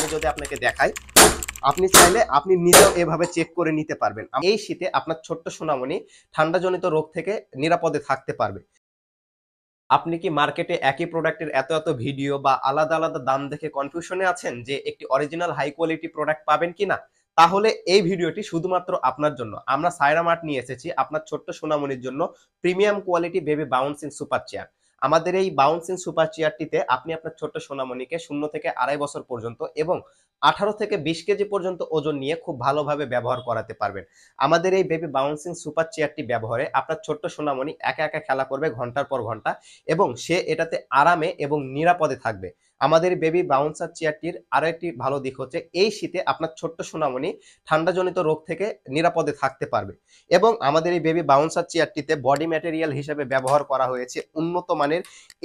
আমি যদি আপনাকে দেখাই, আপনি চাইলে আপনি নিজেও এভাবে চেক করে নিতে পারবেন। এই শীতে আপনার ছোট্ট সোনামণি ঠান্ডাজনিত রোগ থেকে নিরাপদে থাকতে পারবে। আপনি কি মার্কেটে একই প্রোডাক্টের এত ভিডিও বা আলাদা আলাদা দাম দেখে কনফিউশনে আছেন যে একটি অরিজিনাল হাই কোয়ালিটি প্রোডাক্ট পাবেন কিনা? তাহলে এই ভিডিওটি শুধুমাত্র আপনার জন্য। আমরা সায়রা মার্ট নিয়ে এসেছি আপনার ছোট্ট সোনামণির জন্য premium quality baby bouncing super chair. আমাদের এই বাউন্সিং সুপার চেয়ারটিতে আপনি আপনার ছোট্ট সোনামণিকে 0 থেকে 2.5 বছর পর্যন্ত এবং 18 থেকে 20 কেজি পর্যন্ত ওজন নিয়ে খুব ভালোভাবে ব্যবহার করাতে পারবেন। আমাদের এই বেবি বাউন্সিং সুপার চেয়ারটি ব্যবহারে আপনার ছোট্ট সোনামণি একা একা খেলা করবে ঘন্টার পর ঘন্টা এবং সে এটাতে আরামে এবং নিরাপদে থাকবে। আমাদের বেবি বাউন্সার চেয়ারটির আরো একটি ভালো দিক হচ্ছে এই শীতে আপনার ছোট্ট সোনামণি ঠান্ডাজনিত রোগ থেকে নিরাপদে থাকতে পারবে। এবং আমাদের এই বেবি বাউন্সার চেয়ারটিতে বডি ম্যাটেরিয়াল হিসেবে ব্যবহার করা হয়েছে উন্নত মানের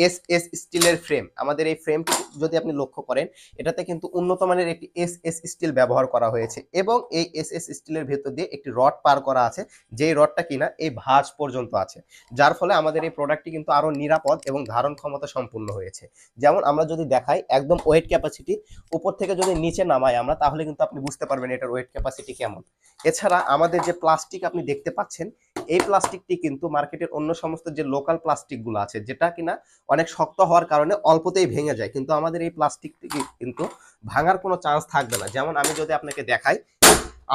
এসএস স্টিলের ফ্রেম। আমাদের এই ফ্রেমটি যদি আপনি লক্ষ্য করেন, এটাতে কিন্তু উন্নত মানের একটি এসএস স্টিল ব্যবহার করা হয়েছে এবং এই এসএস স্টিলের ভেতর দিয়ে একটি রড পার করা আছে, যেই রডটা কিনা এই ভাঁজ পর্যন্ত আছে, যার ফলে আমাদের এই প্রোডাক্টটি কিন্তু আরো নিরাপদ এবং ধারণ ক্ষমতা সম্পূর্ণ হয়েছে। যেমন আমরা যদি দেখাই একদম ওয়েট ক্যাপাসিটি উপর থেকে যদি নিচে নামাই আমরা, তাহলে কিন্তু আপনি বুঝতে পারবেন এটার ওয়েট ক্যাপাসিটি কেমন। এছাড়া আমাদের যে প্লাস্টিক আপনি দেখতে পাচ্ছেন, এই প্লাস্টিকটি কিন্তু মার্কেটের অন্য সমস্ত যে লোকাল প্লাস্টিকগুলো আছে, যেটা কিনা অনেক শক্ত হওয়ার কারণে অল্পতেই ভেঙে যায়, কিন্তু আমাদের এই প্লাস্টিকটি কিন্তু ভাঙার কোনো চান্স থাকবে না। যেমন আমি যদি আপনাকে দেখাই,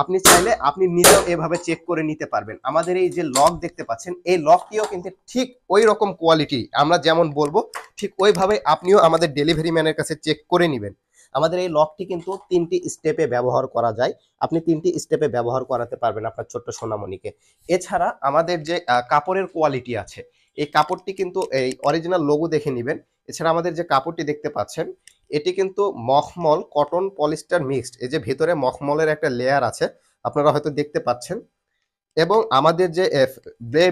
আপনি চাইলে আপনি নিজেও এভাবে চেক করে নিতে পারবেন। আমাদের এই যে লক দেখতে পাচ্ছেন, এই লকটিও কিন্তু ঠিক ওই রকম কোয়ালিটি, আমরা যেমন বলবো ঠিক ওইভাবে আপনিও আমাদের ডেলিভারি ম্যানের কাছে চেক করে নেবেন। আমাদের এই লকটি কিন্তু 3টি স্টেপে ব্যবহার করা যায়। আপনি 3টি স্টেপে ব্যবহার করাতে পারবেন আপনার ছোট্ট সোনামণিকে। এছাড়া আমাদের যে কাপড়ের কোয়ালিটি আছে, এই কাপড়টি কিন্তু এই অরিজিনাল লোগো দেখে নেবেন। এছাড়া আমাদের যে কাপড়টি দেখতে পাচ্ছেন, এটি কিন্তু মখমল কটন পলিস্টার মিক্সড। এই যে ভেতরে মখমলের একটা লেয়ার আছে, আপনারা হয়তো দেখতে পাচ্ছেন। এবং আমাদের যে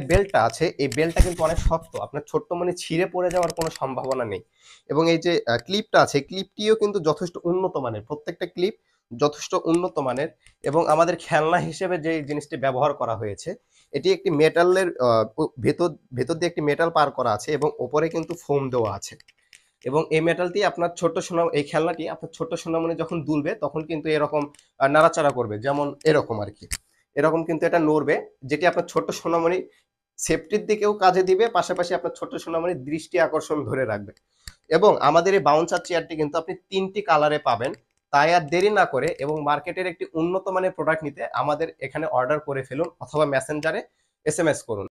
বেল্টটা আছে, এই বেল্টটা কিন্তু অনেক শক্ত, আপনার ছোট্ট মনে ছিঁড়ে পড়ে যাওয়ার কোনো সম্ভাবনা নেই। এবং এই যে ক্লিপটা আছে, ক্লিপটিও কিন্তু যথেষ্ট উন্নত মানের, প্রত্যেকটা ক্লিপ যথেষ্ট উন্নত মানের। এবং আমাদের খেলনা হিসেবে যে জিনিসটি ব্যবহার করা হয়েছে, এটি একটি মেটালের ভেতর ভেতর দিয়ে একটি মেটাল পার করা আছে এবং ওপরে কিন্তু ফোম দেওয়া আছে। এবং এই মেটালটি আপনার ছোট্ট সোনা, এই খেলনাটি আপনার ছোট্ট সোনামণি যখন দুলবে তখন কিন্তু এরকম নাড়াচাড়া করবে, যেমন এরকম আর কি, এরকম কিন্তু এটা নড়বে, যেটি আপনার ছোট্ট সোনামণি সেফটির দিকেও কাজে দিবে, পাশাপাশি আপনার ছোট্ট সোনামণির দৃষ্টি আকর্ষণ ধরে রাখবে। এবং আমাদের এই বাউন্সার চেয়ারটি কিন্তু আপনি 3টি কালারে পাবেন। তাই আর দেরি না করে এবং মার্কেটের একটি উন্নত মানের প্রোডাক্ট নিতে আমাদের এখানে অর্ডার করে ফেলুন অথবা মেসেঞ্জারে এসএমএস করুন।